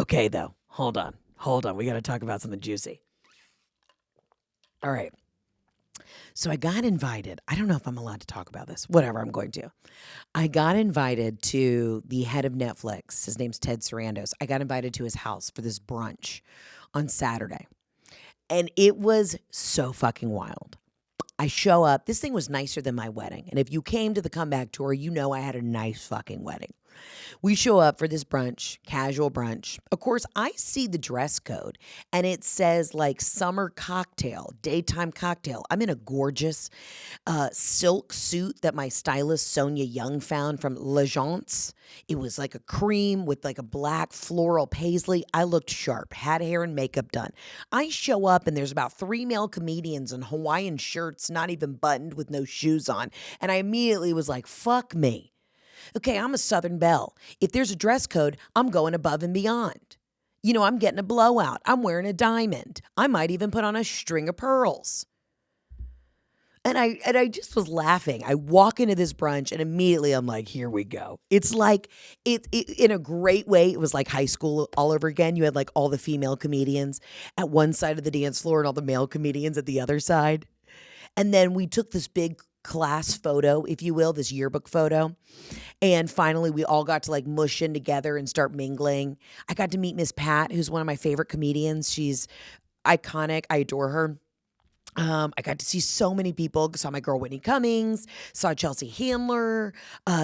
Okay, though. Hold on. We got to talk about something juicy. All right. So I got invited. I don't know if I'm allowed to talk about this. Whatever, I'm going to. I got invited to the head of Netflix. His name's Ted Sarandos. I got invited to his house for this brunch on Saturday. And it was so fucking wild. I show up. This thing was nicer than my wedding. And if you came to the comeback tour, you know I had a nice fucking wedding. We show up for this brunch, casual brunch. Of course, I see the dress code and it says like summer cocktail, daytime cocktail. I'm in a gorgeous silk suit that my stylist Sonia Young found from L'Agence. It was like a cream with like a black floral paisley. I looked sharp, had hair and makeup done. I show up and there's about 3 male comedians in Hawaiian shirts, not even buttoned, with no shoes on. And I immediately was like, fuck me. Okay, I'm a Southern belle. If there's a dress code, I'm going above and beyond. You know, I'm getting a blowout. I'm wearing a diamond. I might even put on a string of pearls. And I just was laughing. I walk into this brunch and immediately I'm like, here we go. It's like, it in a great way, it was like high school all over again. You had like all the female comedians at one side of the dance floor and all the male comedians at the other side. And then we took this big class photo, if you will, this yearbook photo. And finally, we all got to like mush in together and start mingling. I got to meet Miss Pat, who's one of my favorite comedians. She's iconic. I adore her. I got to see so many people. Saw my girl Whitney Cummings, saw Chelsea Handler,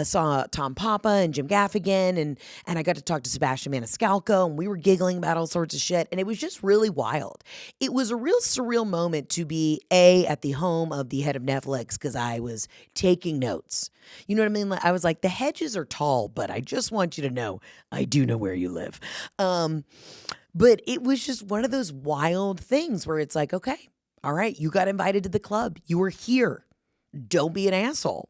saw Tom Papa and Jim Gaffigan, and I got to talk to Sebastian Maniscalco, and we were giggling about all sorts of shit, and it was just really wild. It was a real surreal moment to be at the home of the head of Netflix, because I was taking notes. You know what I mean? I was like, the hedges are tall, but I just want you to know I do know where you live. But it was just one of those wild things where it's like, okay, all right, you got invited to the club. You were here. Don't be an asshole.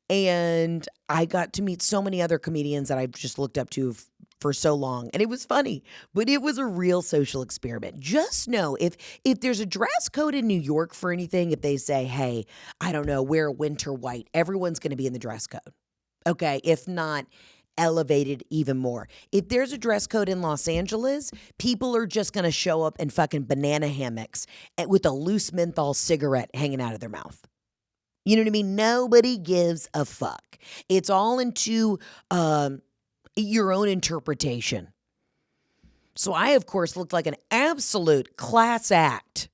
And I got to meet so many other comedians that I've just looked up to for so long. And it was funny, but it was a real social experiment. Just know if there's a dress code in New York for anything, if they say, hey, I don't know, wear winter white, everyone's going to be in the dress code. Okay, if not, elevated even more. If there's a dress code in Los Angeles, people are just going to show up in fucking banana hammocks with a loose menthol cigarette hanging out of their mouth. You know what I mean? Nobody gives a fuck. It's all into your own interpretation. So I, of course, looked like an absolute class act,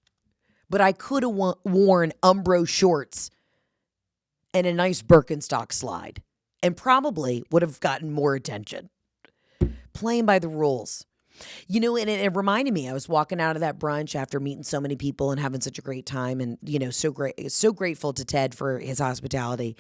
but I could have worn Umbro shorts and a nice Birkenstock slide, and probably would have gotten more attention. Playing by the rules. You know, and it reminded me, I was walking out of that brunch after meeting so many people and having such a great time, and, you know, so grateful to Ted for his hospitality,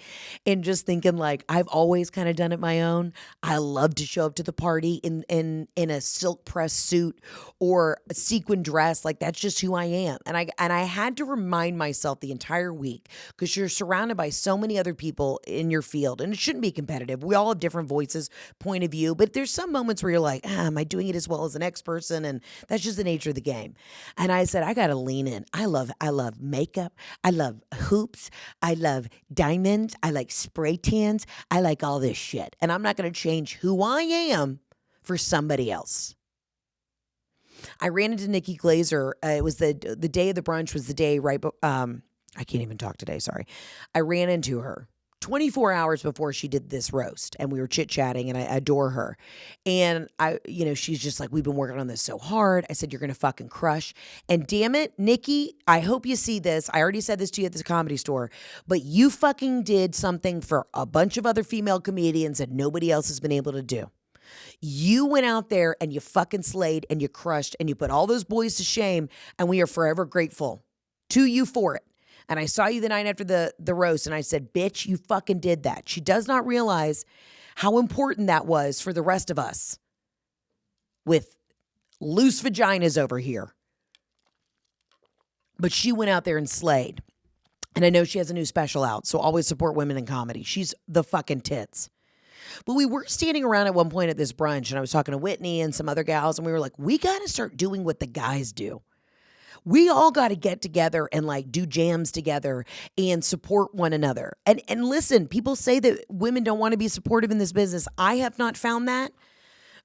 and just thinking like, I've always kind of done it my own. I love to show up to the party in a silk press suit or a sequin dress. Like, that's just who I am. And I had to remind myself the entire week, because you're surrounded by so many other people in your field, and it shouldn't be competitive. We all have different voices, point of view, but there's some moments where you're like, am I doing it as well as the next person? And that's just the nature of the game. And I said, I got to lean in. I love makeup. I love hoops. I love diamonds. I like spray tans. I like all this shit. And I'm not going to change who I am for somebody else. I ran into Nikki Glaser. It was the day of the brunch was the day right. I can't even talk today. Sorry. I ran into her 24 hours before she did this roast, and we were chit-chatting, and I adore her. And she's just like, we've been working on this so hard. I said, you're going to fucking crush. And damn it, Nikki, I hope you see this. I already said this to you at this Comedy Store, but you fucking did something for a bunch of other female comedians that nobody else has been able to do. You went out there and you fucking slayed and you crushed and you put all those boys to shame, and we are forever grateful to you for it. And I saw you the night after the roast, and I said, bitch, you fucking did that. She does not realize how important that was for the rest of us with loose vaginas over here. But she went out there and slayed. And I know she has a new special out, so always support women in comedy. She's the fucking tits. But we were standing around at one point at this brunch, and I was talking to Whitney and some other gals, and we were like, we got to start doing what the guys do. We all got to get together and like do jams together and support one another. And listen, people say that women don't want to be supportive in this business. I have not found that.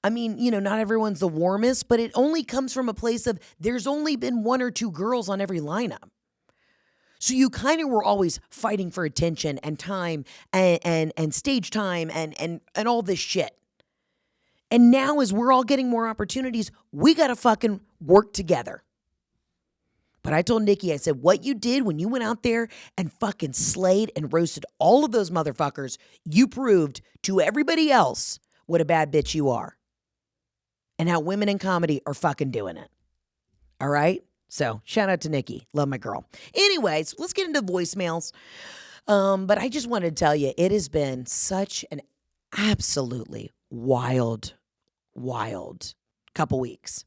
I mean, you know, not everyone's the warmest, but it only comes from a place of there's only been one or two girls on every lineup. So you kind of were always fighting for attention and time and stage time and all this shit. And now as we're all getting more opportunities, we got to fucking work together. But I told Nikki, I said, what you did when you went out there and fucking slayed and roasted all of those motherfuckers, you proved to everybody else what a bad bitch you are. And how women in comedy are fucking doing it. All right? So shout out to Nikki. Love my girl. Anyways, let's get into voicemails. But I just wanted to tell you, it has been such an absolutely wild couple weeks.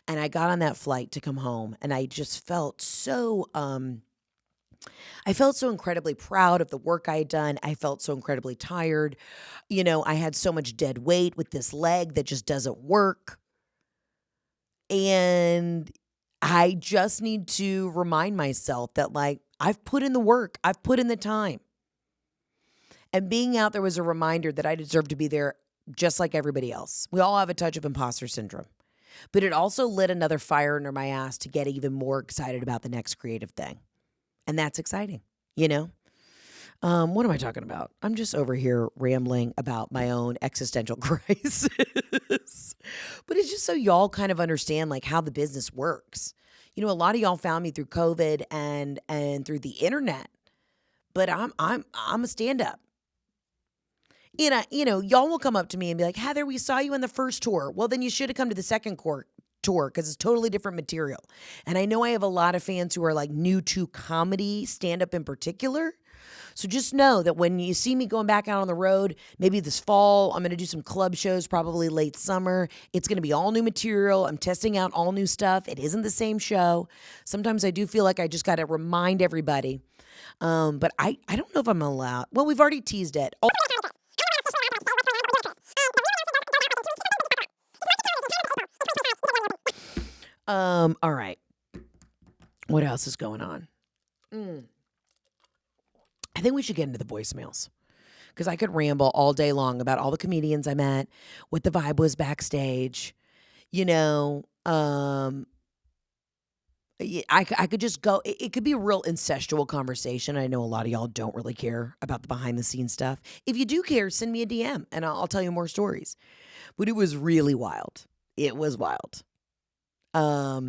And I got on that flight to come home and I just felt so incredibly proud of the work I had done. I felt so incredibly tired. You know, I had so much dead weight with this leg that just doesn't work. And I just need to remind myself that, like, I've put in the work. I've put in the time. And being out there was a reminder that I deserve to be there just like everybody else. We all have a touch of imposter syndrome. But it also lit another fire under my ass to get even more excited about the next creative thing. And that's exciting, you know? What am I talking about? I'm just over here rambling about my own existential crisis. But it's just so y'all kind of understand like how the business works. You know, a lot of y'all found me through COVID and through the internet. But I'm a stand-up. You know, y'all will come up to me and be like, Heather, we saw you in the first tour. Well, then you should have come to the second tour because it's totally different material. And I know I have a lot of fans who are like new to comedy, stand-up in particular. So just know that when you see me going back out on the road, maybe this fall, I'm going to do some club shows, probably late summer. It's going to be all new material. I'm testing out all new stuff. It isn't the same show. Sometimes I do feel like I just got to remind everybody. But I don't know if I'm allowed. Well, we've already teased it. All right. What else is going on? I think we should get into the voicemails because I could ramble all day long about all the comedians I met, what the vibe was backstage. You know, I could just go. It could be a real incestual conversation. I know a lot of y'all don't really care about the behind the scenes stuff. If you do care, send me a DM and I'll tell you more stories. But it was really wild. It was wild. I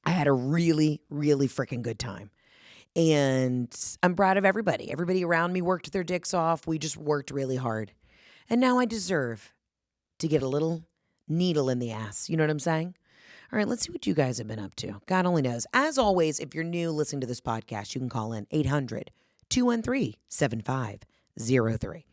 had a really, really freaking good time. And I'm proud of everybody. Everybody around me worked their dicks off. We just worked really hard. And now I deserve to get a little needle in the ass. You know what I'm saying? All right, let's see what you guys have been up to. God only knows. As always, if you're new listening to this podcast, you can call in 800-213-7503.